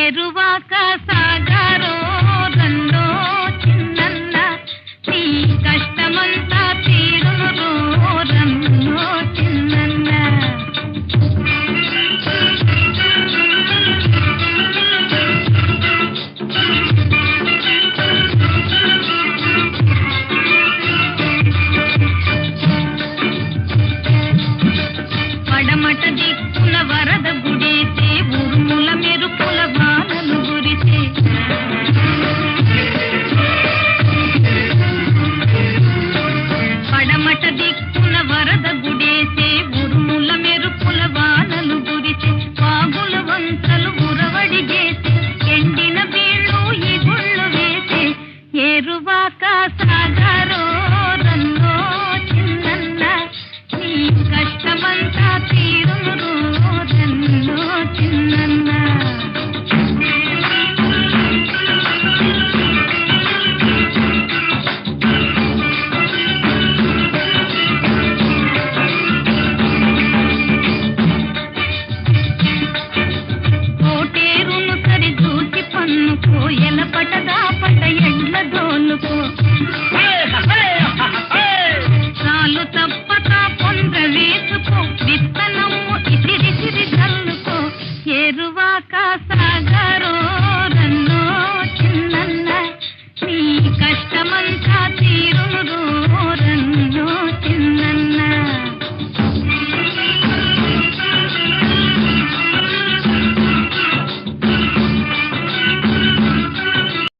ఏరువాక సాగరో రండో చిన్నన్న నీ కష్టమంతా తీరును రన్నో చిన్నన్న. పడమట దిక్కున వరద గుడేసే ఉరుముల మెరుపుల వానలు గురిసే. పడమట దిక్కున వరద గుడేసే ఉరుముల మెరుపుల వానలు గురిసే. వాగుల వంతలు ఉరవడి చేసే ఎండిన బీళ్ళు ఈ గుళ్ళు వేసే. ఏరువాక సాగరో రన్నో చిన్నన్న నీ కష్టమంతా తీరును రన్నో చిన్నన్న. కోటేరును సరి చూసి పన్నుకో ఎలపటదా పట ఎడ్ల దోలుకో. చాలు తప్పక పొంద వేసుకో విత్తనము ఇసిరిసిరి చల్లుకో. ఏరువాక